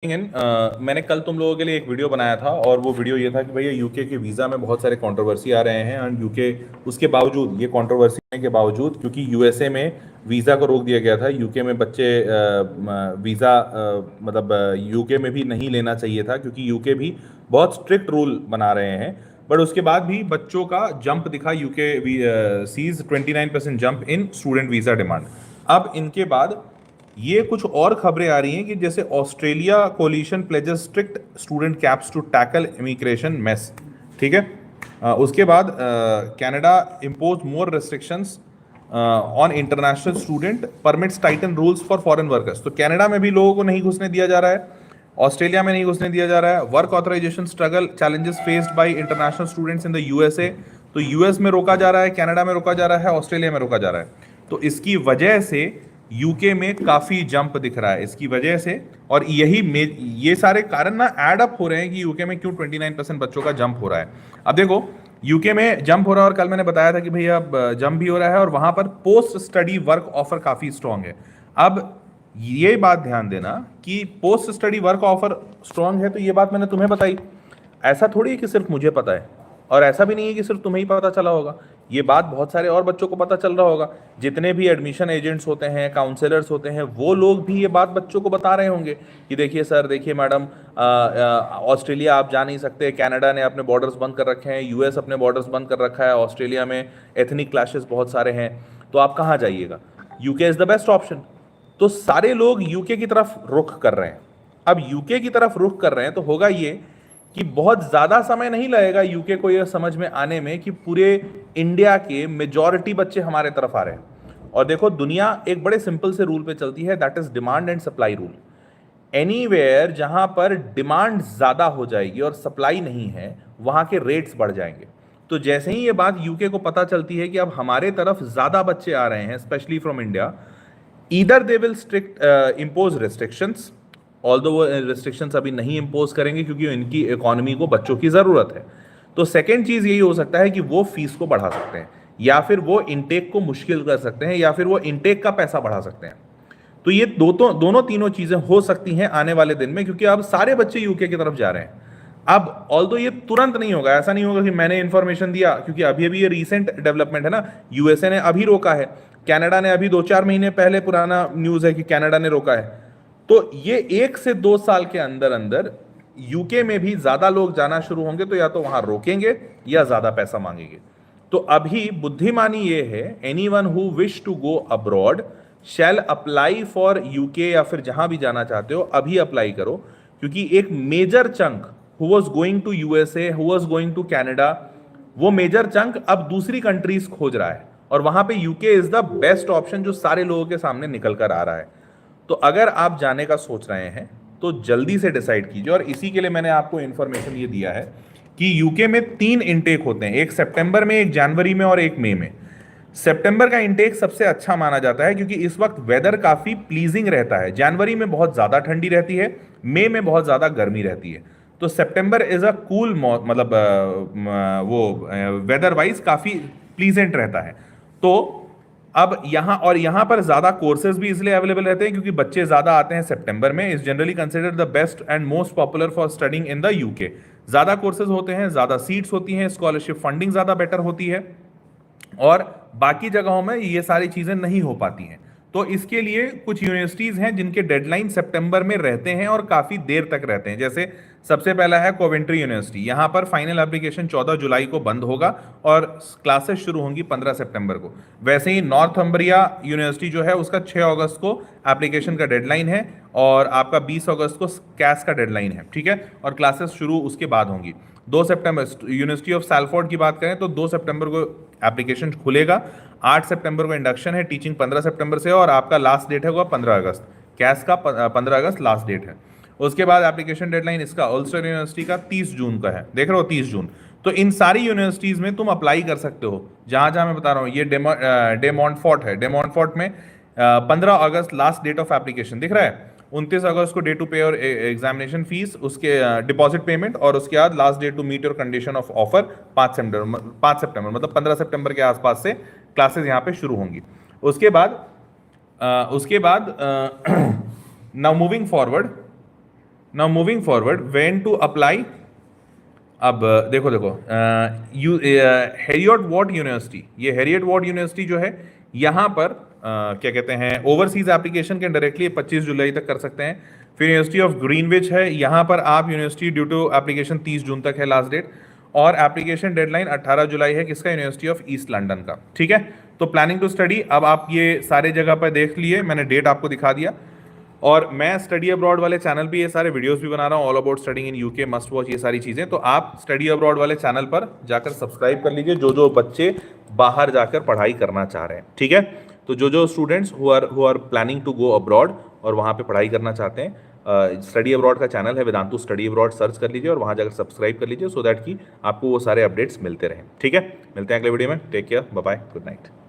मैंने कल तुम लोगों के लिए एक वीडियो बनाया था और वो वीडियो ये था कि भैया यूके के वीज़ा में बहुत सारे कंट्रोवर्सी आ रहे हैं एंड यूके उसके बावजूद ये कंट्रोवर्सी होने के बावजूद क्योंकि यूएसए में वीज़ा को रोक दिया गया था। यूके में बच्चे वीज़ा मतलब यूके में भी नहीं लेना चाहिए था क्योंकि यूके भी बहुत स्ट्रिक्ट रूल बना रहे हैं। बट उसके बाद भी बच्चों का जंप दिखा। UK sees 29% jump in student visa demand. अब इनके बाद ये कुछ और खबरें आ रही हैं कि जैसे Australia coalition pledges strict student caps to tackle immigration mess. ठीक है। उसके बाद Canada impose more restrictions on international student permits tighten rules for foreign workers. तो कनाडा में भी लोगों को नहीं घुसने दिया जा रहा है, ऑस्ट्रेलिया में नहीं घुसने दिया जा रहा है। Work authorisation struggle challenges faced by international students in the USA. तो यूएस में रोका जा रहा है, कनाडा में रोका जा रहा है, ऑस्ट्रेलिया में रोका जा रहा है। तो इसकी वजह से यूके में काफी जंप दिख रहा है इसकी वजह से। और ये सारे कारण ना ऐड अप हो रहे हैं कि यूके में क्यों 29% बच्चों का जंप हो रहा है। अब देखो, यूके में जंप हो रहा है और कल मैंने बताया था कि भैया अब जंप भी हो रहा है और वहां पर पोस्ट स्टडी वर्क ऑफर काफी स्ट्रांग है। अब ये बात ध्यान देना कि post study work offer strong है, तो ये बात मैंने तुम्हें बताई। ऐसा थोड़ी है कि सिर्फ मुझे पता है, और ऐसा भी नहीं है कि सिर्फ तुम्हें ही पता चला होगा। ये बात बहुत सारे और बच्चों को पता चल रहा होगा। जितने भी एडमिशन एजेंट्स होते हैं, काउंसलर्स होते हैं, वो लोग भी ये बात बच्चों को बता रहे होंगे कि देखिए सर, देखिए मैडम, ऑस्ट्रेलिया आप जा नहीं सकते, कनाडा ने अपने बॉर्डर्स बंद कर रखे हैं, यूएस अपने बॉर्डर्स बंद कर रखा है, ऑस्ट्रेलिया में एथनिक क्लैशेस बहुत सारे हैं, तो आप कहाँ जाइएगा? UK is the best option. तो सारे लोग यूके की तरफ रुख कर रहे हैं। अब यूके की तरफ रुख कर रहे हैं तो होगा ये कि बहुत ज़्यादा समय नहीं लगेगा यूके को यह समझ में आने में कि पूरे इंडिया के मेजॉरिटी बच्चे हमारे तरफ आ रहे हैं। और देखो, दुनिया एक बड़े सिंपल से रूल पे चलती है, that is demand and supply rule. Anywhere जहां पर डिमांड ज़्यादा हो जाएगी और सप्लाई नहीं है, वहां के रेट्स बढ़ जाएंगे। तो जैसे ही ये बात यूके को पता चलती है कि अब हमारे तरफ ज़्यादा बच्चे आ रहे हैं, specially from India, either they will strict impose restrictions. Although वो रिस्ट्रिक्शंस अभी नहीं इम्पोज करेंगे क्योंकि इनकी इकोनॉमी को बच्चों की ज़रूरत है। तो सेकेंड चीज़ यही हो सकता है कि वो फीस को बढ़ा सकते हैं, या फिर वो इनटेक को मुश्किल कर सकते हैं, या फिर वो इनटेक का पैसा बढ़ा सकते हैं। तो ये दोनों तीनों चीज़ें हो सकती हैं आने वाले दिन में, क्योंकि अब सारे बच्चे यूके की तरफ जा रहे हैं। अब ऑल्दो ये तुरंत नहीं होगा, ऐसा नहीं होगा कि मैंने इन्फॉर्मेशन दिया, क्योंकि अभी अभी ये रीसेंट डेवलपमेंट है ना। यूएसए ने अभी रोका है, कनाडा ने अभी 2-4 महीने पहले पुराना न्यूज़ है कि कनाडा ने रोका है। तो ये 1 से 2 साल के अंदर अंदर यूके में भी ज्यादा लोग जाना शुरू होंगे, तो या तो वहां रोकेंगे या ज्यादा पैसा मांगेंगे। तो अभी बुद्धिमानी ये है, anyone who wish to go abroad shall apply for UK, या फिर जहां भी जाना चाहते हो अभी अप्लाई करो, क्योंकि एक major chunk who was going to USA, who was going to Canada, वो मेजर चंक अब दूसरी कंट्रीज खोज रहा है, और वहां पे UK is the best option जो सारे लोगों के सामने निकल कर आ रहा है। तो अगर आप जाने का सोच रहे हैं तो जल्दी से डिसाइड कीजिए। और इसी के लिए मैंने आपको इन्फॉर्मेशन ये दिया है कि यूके में 3 इनटेक होते हैं, एक सितंबर में, एक जनवरी में और एक मई में। सितंबर का इनटेक सबसे अच्छा माना जाता है क्योंकि इस वक्त वेदर काफी प्लीजिंग रहता है। जनवरी में बहुत ज्यादा ठंडी रहती है, मई में बहुत ज्यादा गर्मी रहती है। तो सितंबर इज अ कूल, मतलब वो वेदर वाइज काफी प्लीजेंट रहता है। तो अब यहाँ पर ज्यादा कोर्सेज भी इसलिए अवेलेबल रहते हैं क्योंकि बच्चे ज्यादा आते हैं सितंबर में। Is generally considered the best and most popular for studying in the UK. ज्यादा कोर्सेज होते हैं, ज्यादा सीट्स होती हैं, स्कॉलरशिप फंडिंग ज्यादा बेटर होती है, और बाकी जगहों में ये सारी चीजें नहीं हो पाती हैं। तो इसके लिए कुछ यूनिवर्सिटीज हैं जिनके डेडलाइन सितंबर में रहते हैं और काफी देर तक रहते हैं। जैसे सबसे पहला है कोवेंट्री यूनिवर्सिटी। यहां पर फाइनल एप्लीकेशन 14 जुलाई को बंद होगा और क्लासेस शुरू होंगी 15 सितंबर को। वैसे ही नॉर्थम्बरिया यूनिवर्सिटी जो है उसका 6 अगस्त को एप्लीकेशन का डेडलाइन है, और आपका 20 अगस्त को कैस का डेडलाइन है। ठीक है, और क्लासेस शुरू उसके बाद होंगी। 2 सितंबर यूनिवर्सिटी ऑफ सैलफोर्ड की बात करें तो 2 सितंबर को एप्लीकेशन खुलेगा, 8 सितंबर को इंडक्शन है, टीचिंग 15 सितंबर से, और आपका लास्ट डेट है वो 15 अगस्त। कैस का 15 अगस्त लास्ट डेट है। उसके बाद एप्लीकेशन डेडलाइन इसका अल्स्टर यूनिवर्सिटी का 30 जून का है, देख रहे हो, 30 जून। तो इन सारी यूनिवर्सिटीज में तुम अप्लाई कर सकते हो जहां जहां मैं बता रहा हूँ। ये डे मॉन्टफोर्ट है, डे मॉन्टफोर्ट में 15 अगस्त लास्ट डेट ऑफ एप्लीकेशन दिख रहा है। 29 अगस्त को डे टू पे और एग्जामिनेशन फीस, उसके डिपॉजिट पेमेंट, और उसके बाद last day to meet your condition of offer 5 सितंबर, मतलब 15 सितंबर के आसपास से क्लासेस यहाँ पे शुरू होंगी। उसके बाद now moving forward, now moving forward, when to apply. अब देखो देखो, हैरियट वॉट यूनिवर्सिटी, ये हैरियट वॉट यूनिवर्सिटी जो है यहाँ पर क्या कहते हैं, ओवरसीज एप्लीकेशन के डायरेक्टली 25 जुलाई तक कर सकते हैं। फिर यूनिवर्सिटी ऑफ ग्रीनविच है, यहाँ पर आप यूनिवर्सिटी ड्यू टू एप्लीकेशन 30 जून तक है लास्ट डेट, और एप्लीकेशन डेडलाइन 18 जुलाई है, किसका, यूनिवर्सिटी ऑफ ईस्ट लंदन का। ठीक है, तो प्लानिंग टू स्टडी, अब आप ये सारे जगह पर देख लिए, मैंने डेट आपको दिखा दिया। और मैं स्टडी अब्रॉड वाले चैनल पे ये सारे वीडियोस भी बना रहा हूँ, all about studying in UK, must watch, ये सारी चीज़ें। तो आप स्टडी अब्रॉड वाले चैनल पर जाकर सब्सक्राइब कर लीजिए, जो जो बच्चे बाहर जाकर पढ़ाई करना चाह रहे हैं। ठीक है, तो जो जो students who are planning to go abroad और वहाँ पे पढ़ाई करना चाहते हैं, स्टडी अब्रॉड का चैनल है वेदांतु स्टडी अब्रॉड, सर्च कर लीजिए और वहाँ जाकर सब्सक्राइब कर लीजिए, सो दैट कि आपको वो सारे अपडेट्स मिलते रहें। ठीक है, मिलते हैं अगले वीडियो में, take care, bye bye, good night.